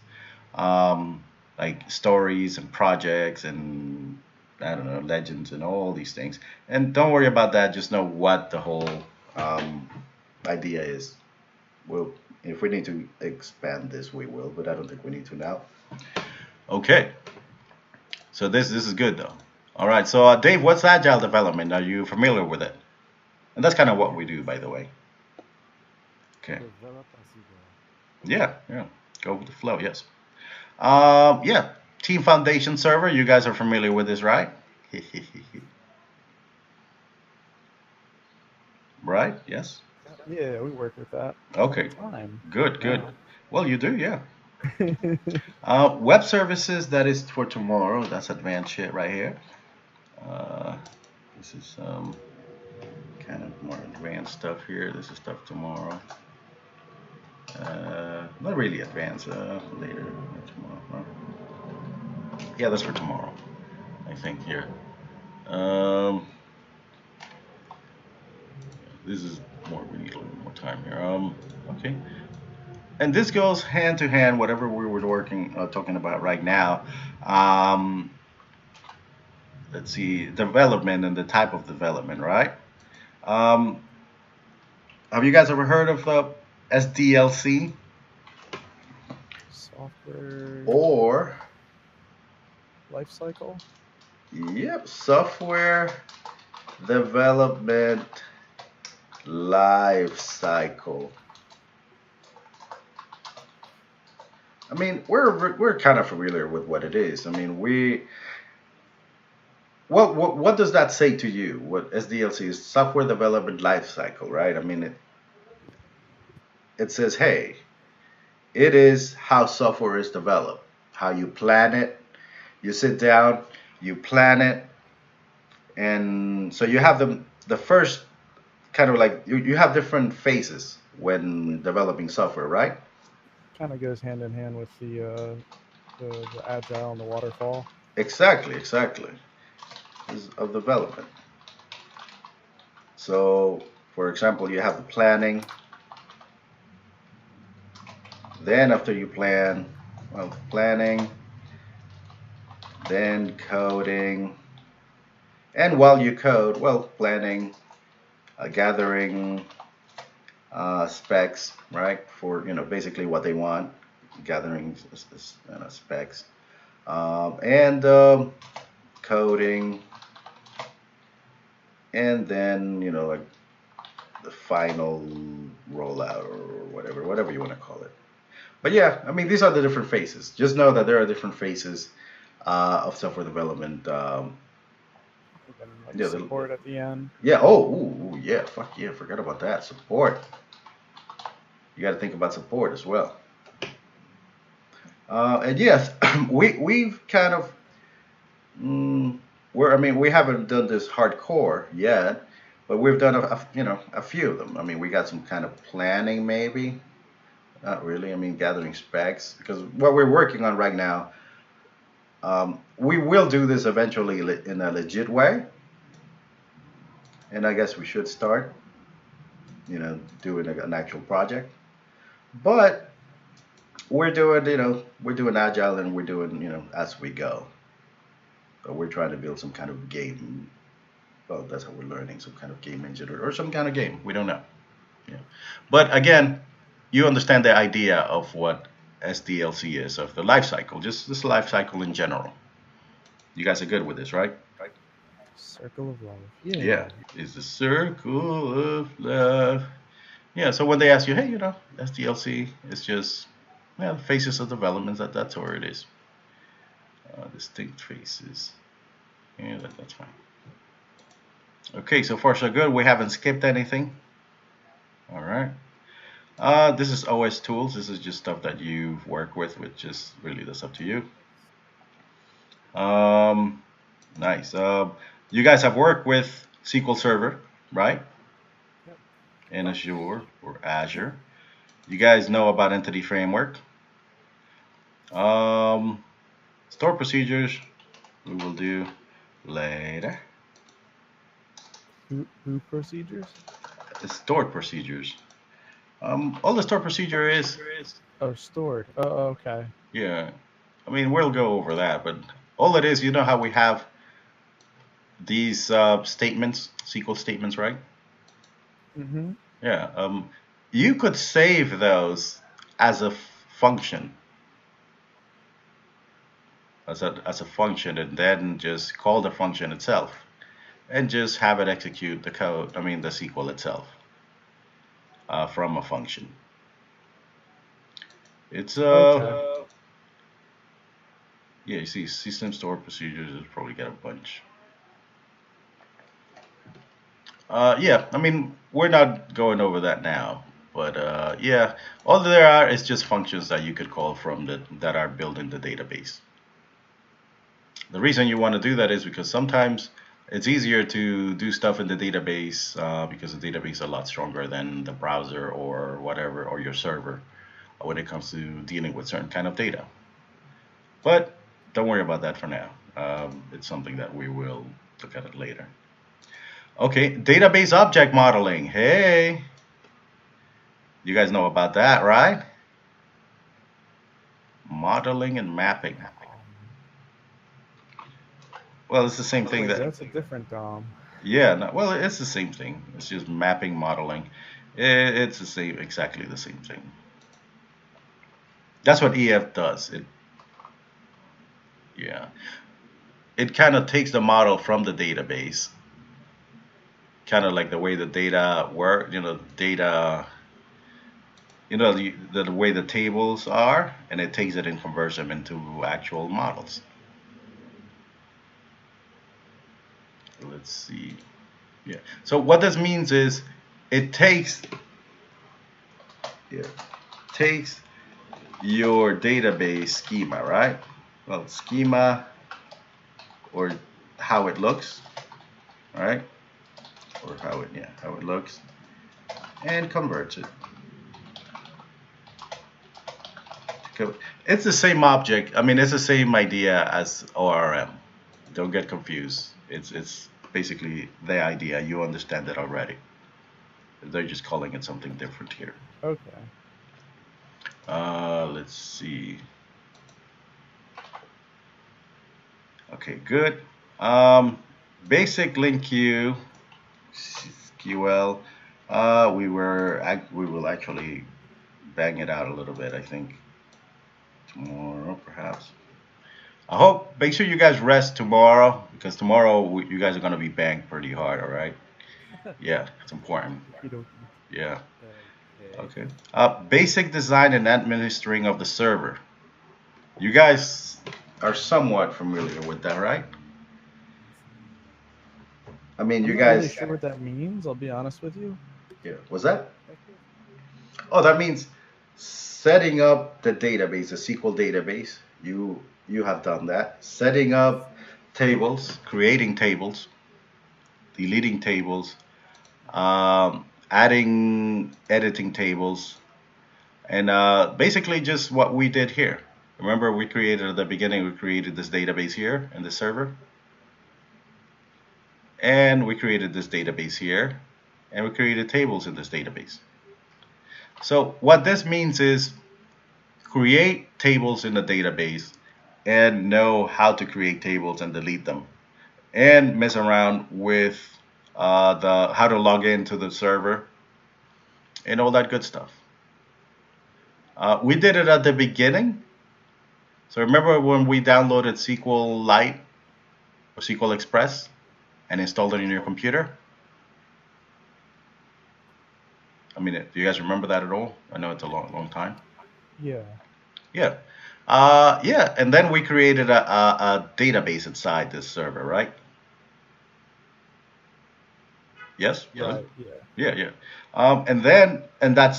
um, like stories and projects and I don't know, legends and all these things. And don't worry about that. Just know what the whole um, idea is. Well, if we need to expand this, we will, but I don't think we need to now. Okay. So this is good though. All right. So Dave, what's agile development? Are you familiar with it? And that's kind of what we do, by the way. Okay. Develop as you go. Yeah. Yeah. Go with the flow. Yes. Yeah. Team Foundation Server. You guys are familiar with this, right? Right. Yes. Yeah, we work with that all Okay. the time Good. Good. now. Well, you do, yeah. Web services, that is for tomorrow. That's advanced shit right here. This is kind of more advanced stuff here. This is stuff tomorrow. Not really advanced. Later tomorrow. Yeah, that's for tomorrow. I think here. This is more. We need a little more time here. Okay. And this goes hand to hand. Whatever we were talking about right now. Let's see, development and the type of development, right? Um, have you guys ever heard of SDLC? Software Or, lifecycle. yep, software development life cycle. I mean, we're kind of familiar with what it is. I mean, what does that say to you? What SDLC is? Software development life cycle, right? I mean, it says, hey, it is how software is developed, how you plan it. You sit down, you plan it, and so you have the first kind of like you have different phases when developing software, right? Kind of goes hand in hand with the agile and the waterfall. Exactly. Is of development. So, for example, you have the planning. Then after you plan, well, planning, then coding, and while you code, well, planning, gathering specs, right? For basically what they want, gathering specs, and coding, and then like the final rollout or whatever you want to call it. But yeah, I mean these are the different phases. Just know that there are different phases of software development. And like support at the end. Yeah. Oh, yeah. Fuck yeah. Forgot about that. Support. You got to think about support as well. And yes, we've kind of we haven't done this hardcore yet, but we've done a few of them. I mean, we got some kind of planning maybe. Not really. I mean, gathering specs because what we're working on right now. We will do this eventually in a legit way, and I guess we should start, doing an actual project. But we're doing agile and we're doing, as we go. But we're trying to build some kind of game. Well, that's how we're learning some kind of game engine or some kind of game. We don't know. Yeah. But again, you understand the idea of what SDLC is, of the life cycle, just this life cycle in general. You guys are good with this, right? Circle of love. Yeah. It's the circle of love. Yeah, so when they ask you, hey, SDLC, it's just phases of development. That's where it is. Distinct phases. Yeah, that's fine. Okay, so far so good. We haven't skipped anything. All right. This is OS tools. This is just stuff that you work with, which is really that's up to you. Nice. You guys have worked with SQL Server, right? Yep. In Azure or Azure. You guys know about Entity Framework. Store procedures we will do later. Who procedures? Stored procedures. All the store procedure is. Oh, stored. Oh, okay. Yeah. I mean, we'll go over that, but all it is, how we have these statements, SQL statements, right? Mm-hmm. Yeah. You could save those as a function. As a function, and then just call the function itself, and just have it execute the code. I mean, the SQL itself from a function. It's Okay. Yeah, you see, system store procedures is probably got a bunch. Yeah, I mean, we're not going over that now. But yeah, all there are is just functions that you could call from that are built in the database. The reason you want to do that is because sometimes it's easier to do stuff in the database because the database is a lot stronger than the browser or whatever, or your server when it comes to dealing with certain kind of data. But don't worry about that for now. It's something that we will look at it later. Okay, database object modeling. Hey, you guys know about that, right? Modeling and mapping. Well, it's the same thing Wait, that. that's a different DOM. Yeah, no, well, it's the same thing. It's just mapping, modeling. It's the same, exactly the same thing. That's what EF does. Yeah, it kind of takes the model from the database, kind of like the way the data work. Data. The way the tables are, and it takes it and converts them into actual models. Let's see. Yeah. So what this means is it takes your database schema, right? Well, schema or how it looks, right? Or how it looks, and converts it. It's the same object. I mean, it's the same idea as ORM. Don't get confused. It's basically the idea. You understand it already. They're just calling it something different here. Okay. Let's see. Okay, good. Basic link queue, SQL. We will actually bang it out a little bit, I think. Tomorrow, perhaps. I hope, make sure you guys rest tomorrow, because tomorrow you guys are going to be banged pretty hard, all right? Yeah, it's important. Yeah. Okay. Basic design and administering of the server. You guys are somewhat familiar with that, right? I mean, I'm you not guys. really sure what that means. I'll be honest with you. Yeah. What's that? Oh, that means setting up the database, the SQL database. You have done that. Setting up tables, creating tables, deleting tables, adding, editing tables, and basically just what we did here. Remember, we created at the beginning. We created this database here in the server, and we created this database here, and we created tables in this database. So what this means is create tables in the database and know how to create tables and delete them, and mess around with the how to log into the server and all that good stuff. We did it at the beginning. So remember when we downloaded SQLite or SQL Express and installed it in your computer? I mean, do you guys remember that at all? I know it's a long time. Yeah. Yeah. Yeah, and then we created a database inside this server, right? Yes? Right. Yeah, yeah. And then in that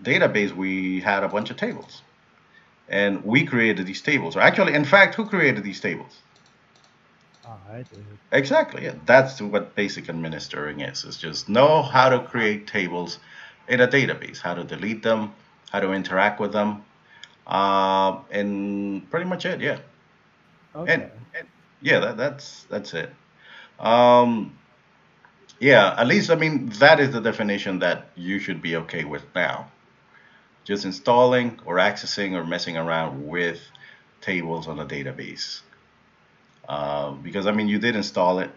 database we had a bunch of tables. And we created these tables. Or actually, in fact, who created these tables? I did. Exactly. Yeah. That's what basic administering is. It's just know how to create tables in a database, how to delete them, how to interact with them, and pretty much it. Yeah. Okay. And yeah, that's it. Um, yeah. At least I mean that is the definition that you should be okay with now. Just installing or accessing or messing around with tables on a database. Because I mean, you did install it,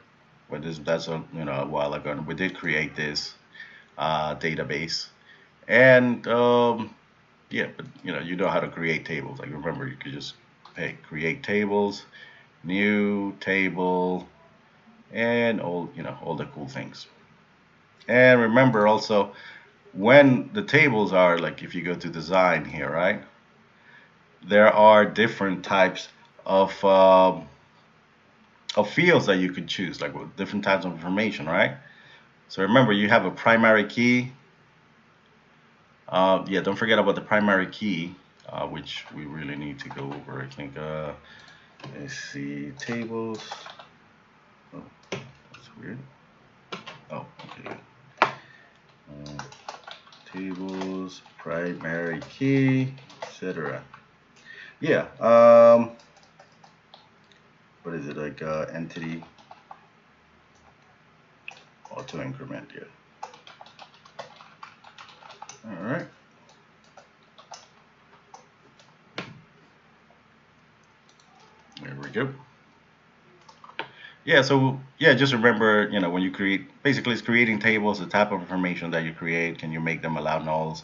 but that's a while ago. And we did create this database, and yeah, but you know how to create tables. Like remember, you could just create tables, new table, and all the cool things. And remember also when the tables are like if you go to design here, right? There are different types of fields that you could choose, like with different types of information, right? So remember, you have a primary key, Yeah, don't forget about the primary key, which we really need to go over. I think. Let's see, tables. Oh, that's weird. Oh, okay. Tables, primary key, etc. Yeah. What is it like? Entity auto increment. Yeah. All right. There we go. Yeah, so yeah, just remember, when you create, basically it's creating tables, the type of information that you create, can you make them allow nulls,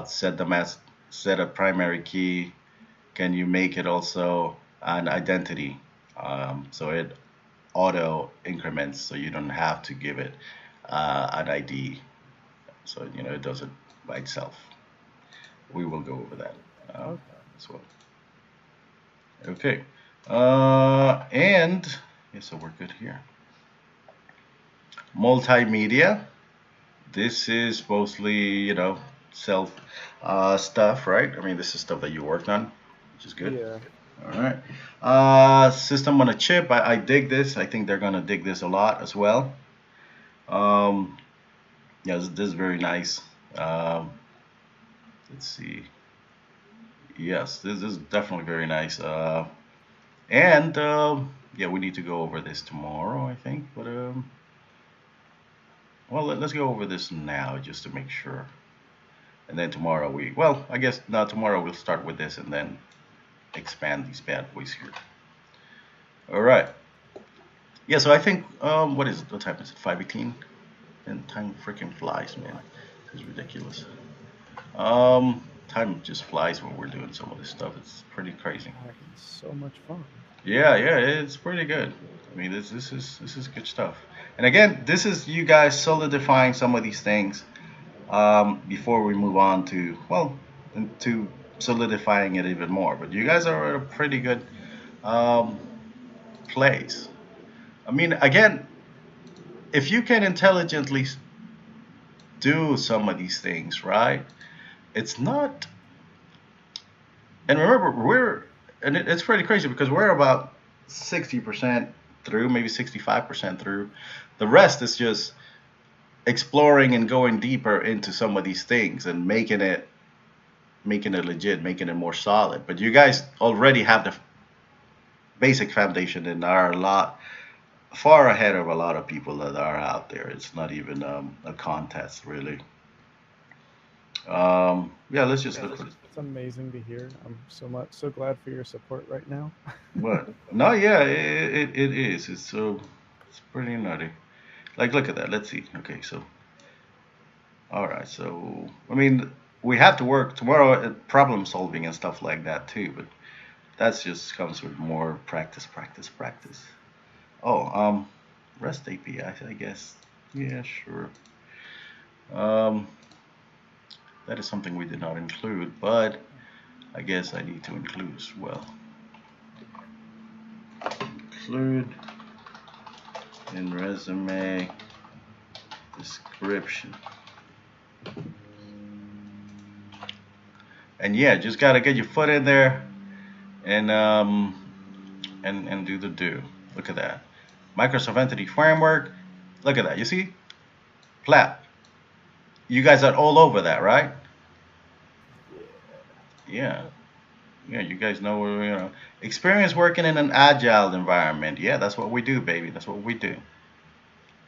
set them as, set a primary key, can you make it also an identity, so it auto increments, so you don't have to give it an ID, so it does it by itself. We will go over that Okay. as well. Okay, and yeah, so we're good here. Multimedia. This is mostly, self stuff, right? I mean, this is stuff that you worked on, which is good. Yeah. All right. System on a chip. I dig this. I think they're gonna dig this a lot as well. Yeah, this is very nice. Let's see. Yes, this is definitely very nice. And yeah, we need to go over this tomorrow, I think. But well, let's go over this now just to make sure. And then tomorrow well, I guess not tomorrow we'll start with this and then expand these bad boys here. All right. Yeah, so I think, what is it? What time is it? 5:18? And time freaking flies, man. It's ridiculous. Time just flies when we're doing some of this stuff. It's pretty crazy. Having so much fun. Yeah, it's pretty good. I mean, this is good stuff. And again, this is you guys solidifying some of these things before we move on to, well, to solidifying it even more. But you guys are at a pretty good place. I mean, again, if you can intelligently do some of these things, right? It's not. And remember, it's pretty crazy because we're about 60% through, maybe 65% through. The rest is just exploring and going deeper into some of these things and making it legit, making it more solid. But you guys already have the basic foundation and are a lot far ahead of a lot of people that are out there. It's not even a contest, really. Yeah, let's just look for it. It's amazing to hear. I'm so glad for your support right now. What? No, yeah, it is. It's pretty nutty. Like, look at that. Let's see. Okay, so, all right. So, I mean, we have to work tomorrow at problem solving and stuff like that too. But that just comes with more practice. Oh, REST API, I guess. Yeah, sure. That is something we did not include, but I guess I need to include as well. Include in resume description. And yeah, just gotta get your foot in there and do the do. Look at that. Microsoft Entity Framework. Look at that. You see? Plat. You guys are all over that, right? Yeah. Yeah, you guys know, experience working in an agile environment. Yeah, that's what we do, baby. That's what we do.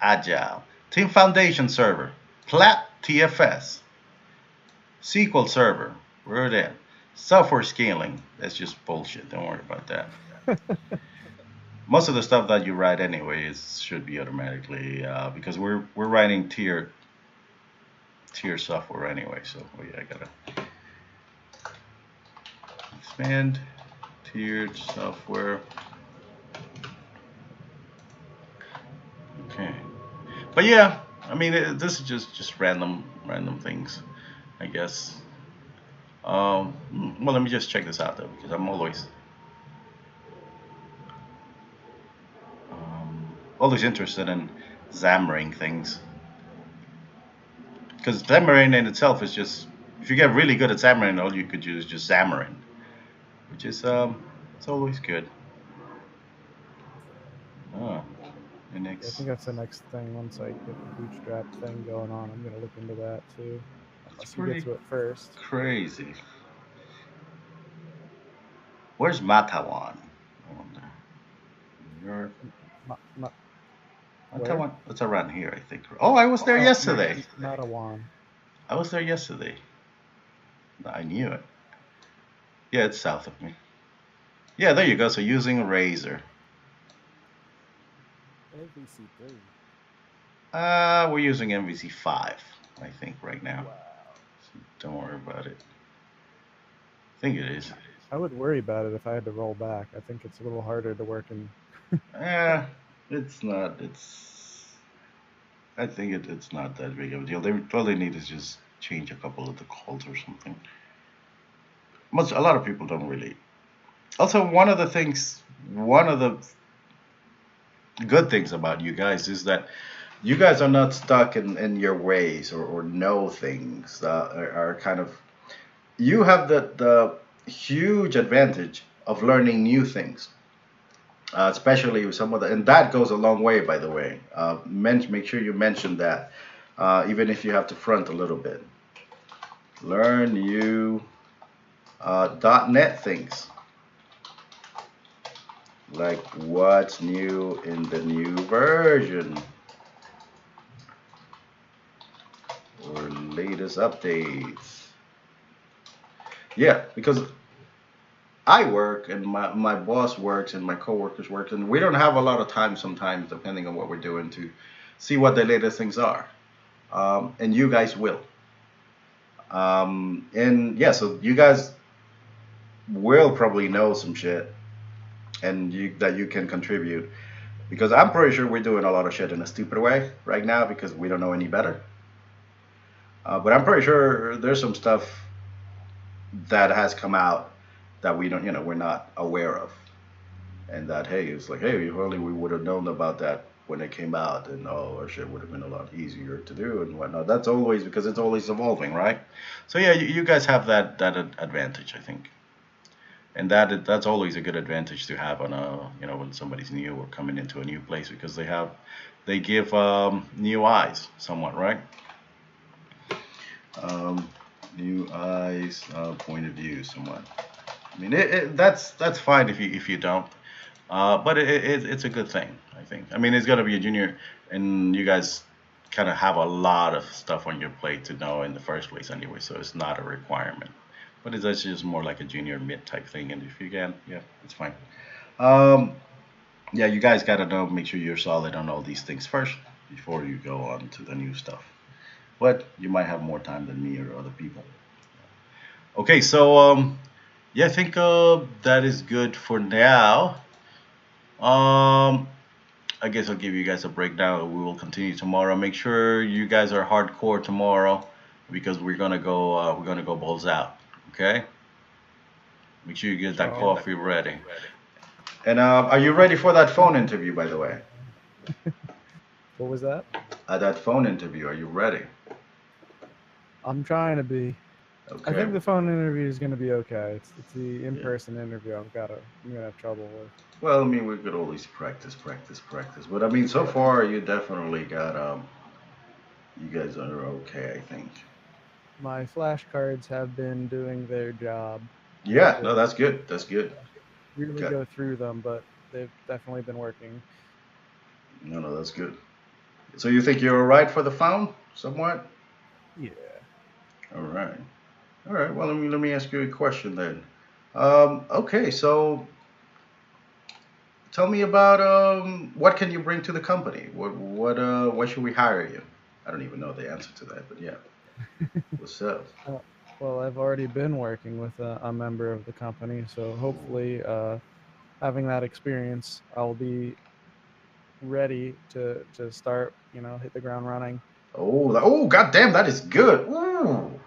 Agile. Team Foundation Server. Plat TFS. SQL Server. We're there. Software scaling. That's just bullshit. Don't worry about that. Most of the stuff that you write anyway should be automatically because we're writing tier software anyway. So yeah, I gotta expand tiered software. Okay, but yeah, I mean this is just random things, I guess. Well, let me just check this out though because I'm always interested in Xamarin things because Xamarin in itself is just if you get really good at Xamarin, all you could use is just Xamarin, which is it's always good. Oh, and Yeah, I think that's the next thing. Once I get the bootstrap thing going on, I'm gonna look into that too. it's Unless you get pretty to it first. crazy. Where's Matawan? I wonder. You're Where? Matawan. It's around here, I think. Oh, I was there Oh, yesterday. Matawan. I was there yesterday. I knew it. Yeah, it's south of me. Yeah, there you go. So using a razor. MVC3. We're using MVC 5, I think, right now. Wow. So don't worry about it. I think it is. I would worry about it if I had to roll back. I think it's a little harder to work in. It's not. I think it's not that big of a deal. All they need is just change a couple of the calls or something. A lot of people don't really. Also, one of the good things about you guys is that you guys are not stuck in your ways or know things are kind of. You have the huge advantage of learning new things. Especially with some of the, and that goes a long way, by the way. Make sure you mention that, even if you have to front a little bit. Learn new .NET things, like what's new in the new version or latest updates. Yeah, because I work and my boss works and my coworkers work, and we don't have a lot of time sometimes, depending on what we're doing, to see what the latest things are. And you guys will. And yeah, so you guys will probably know some shit, and that you can contribute, because I'm pretty sure we're doing a lot of shit in a stupid way right now because we don't know any better. But I'm pretty sure there's some stuff that has come out that we don't, we're not aware of, and that hey, it's like hey, if only we would have known about that when it came out, and our shit would have been a lot easier to do and whatnot. That's always because it's always evolving, right? So yeah, you guys have that advantage, I think, and that's always a good advantage to have on a when somebody's new or coming into a new place, because they give new eyes somewhat, right? New eyes, point of view somewhat. I mean, that's fine if you don't, but it's a good thing, I think. I mean, it's gonna be a junior, and you guys kind of have a lot of stuff on your plate to know in the first place anyway, so it's not a requirement. But it's just more like a junior mid type thing, and if you can, yeah, it's fine. Um, yeah, you guys gotta know, make sure you're solid on all these things first before you go on to the new stuff. But you might have more time than me or other people. Okay, so yeah, I think that is good for now. I guess I'll give you guys a breakdown. We will continue tomorrow. Make sure you guys are hardcore tomorrow, because we're gonna go balls out. Okay. Make sure you get that coffee ready. And are you ready for that phone interview, by the way? What was that? That phone interview. Are you ready? I'm trying to be. Okay. I think the phone interview is going to be okay. It's the in-person interview I'm gonna have trouble with. Well, I mean, we could always practice. But I mean, so far you definitely got you guys are okay, I think. My flashcards have been doing their job. Yeah, no, that's good. That's good. Really go through them, but they've definitely been working. No, that's good. So you think you're all right for the phone, somewhat? Yeah. All right. Well, let me ask you a question then. Okay, so tell me about what can you bring to the company? What should we hire you? I don't even know the answer to that, but yeah. What's up? Well, I've already been working with a member of the company, so hopefully, having that experience, I'll be ready to start. Hit the ground running. Oh, goddamn, that is good. Ooh,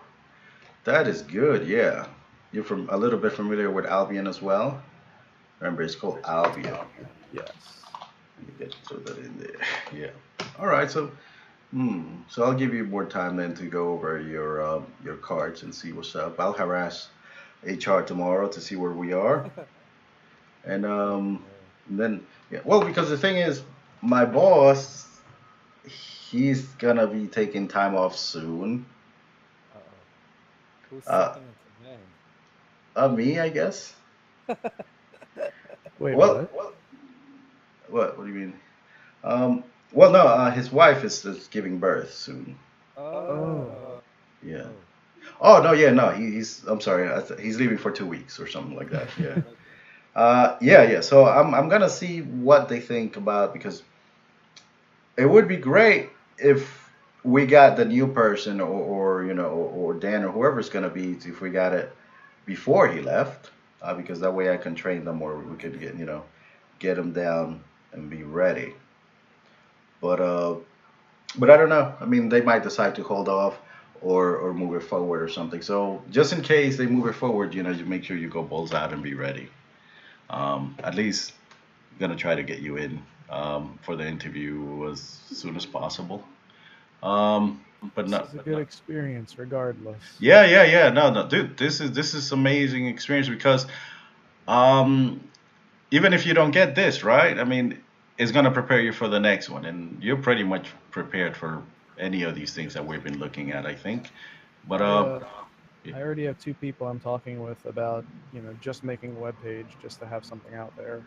that is good. Yeah, you're a little bit familiar with Albion as well. Remember, it's called Albion. Yes. Let me throw that in there. Yeah. All right. So, So I'll give you more time then to go over your cards and see what's up. I'll harass HR tomorrow to see where we are, and Okay. then yeah. Well, because the thing is, my boss, he's gonna be taking time off soon. Uh-oh. Who's Uh, second in command? me, I guess. Wait, Well, what? what? What do you mean? Well, no. His wife is giving birth soon. Oh, Oh. Yeah. Oh. Oh no, yeah, no. He's. I'm sorry. He's leaving for 2 weeks or something like that. Yeah. Okay. Yeah, yeah. So I'm gonna see what they think about because it would be great if we got the new person or or Dan or whoever's gonna be if we got it before he left because that way I can train them or we could get them down and be ready. But but I don't know. I mean, they might decide to hold off or move it forward or something. So just in case they move it forward, you make sure you go balls out and be ready. At least gonna try to get you in for the interview as soon as possible. Um, but this no, is a good experience regardless. yeah, yeah, yeah. No, no, dude, this is amazing experience because um, even if you don't get this right, I mean, it's gonna prepare you for the next one, and you're pretty much prepared for any of these things that we've been looking at, I think. But I uh, yeah. I already have two people I'm talking with about just making a web page just to have something out there.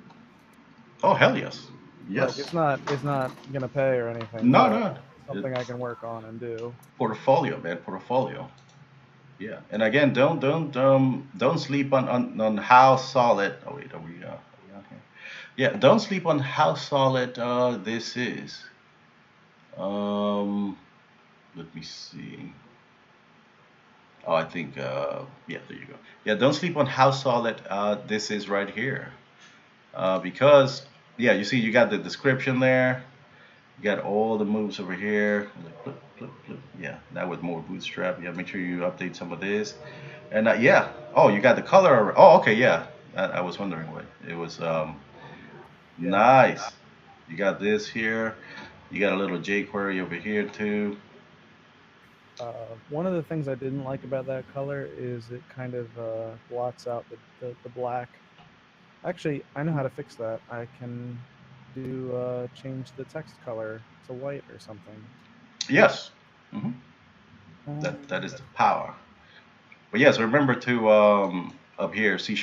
Oh hell yes, Like yes. it's not gonna pay or anything, No, but no, something I can work on and do. portfolio, man, portfolio. Yeah, and again, don't sleep on how solid. Oh wait, are we on here? Yeah, don't sleep on how solid this is. Um, let me see. Oh, I think yeah, there you go. Yeah, don't sleep on how solid this is right here. Because yeah, you see, you got the description there. You got all the moves over here. Like, flip, flip, flip. Yeah, that was more bootstrap. Yeah, make sure you update some of this. And yeah, oh, you got the color. Oh, okay, yeah. I was wondering what it was. Yeah. Nice. You got this here. You got a little jQuery over here too. One of the things I didn't like about that color is it kind of blots out the black. Actually, I know how to fix that. I can do change the text color to white or something. Yes. hmm Uh, that is the power. But yes, remember to up here C#.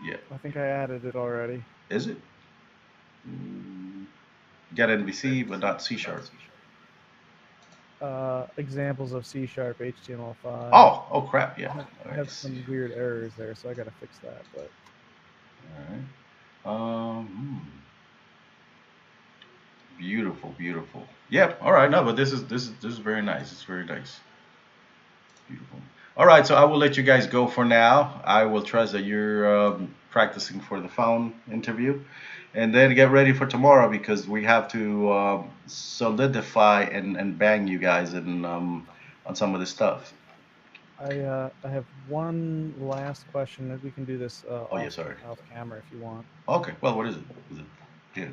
Yeah. I think I added it already. Is it? Mm, you got NBC, but not C#. Examples of C sharp HTML5. Oh crap. Yeah. All I right. have See. some weird errors there, so I got to fix that. But All right. Beautiful, beautiful. Yep. All right. No, but this is very nice. It's very nice. Beautiful. All right. So I will let you guys go for now. I will trust that you're practicing for the phone interview, and then get ready for tomorrow because we have to solidify and bang you guys in on some of this stuff. I have one last question. If we can do this Oh yeah. Sorry. off camera if you want. Okay. Well, what is it? Is it? Yeah.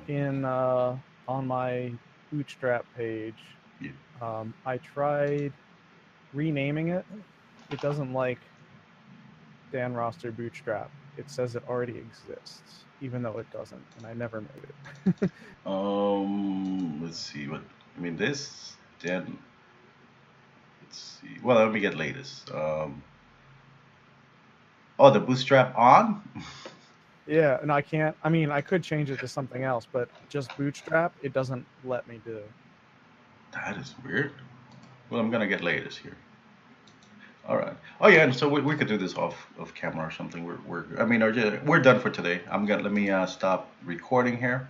In on my Bootstrap page, Yeah. I tried renaming it. It doesn't like Dan Roster Bootstrap. It says it already exists, even though it doesn't, and I never made it. Let's see what I mean. This then. Let's see. Well, let me get latest. Oh, the bootstrap on. Yeah, and I can't. I mean, I could change it to something else, but just Bootstrap, it doesn't let me do. That is weird. Well, I'm gonna get latest here. All right. Oh yeah. And so we could do this off camera or something. I mean, we're done for today. I'm gonna let me stop recording here.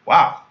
Wow.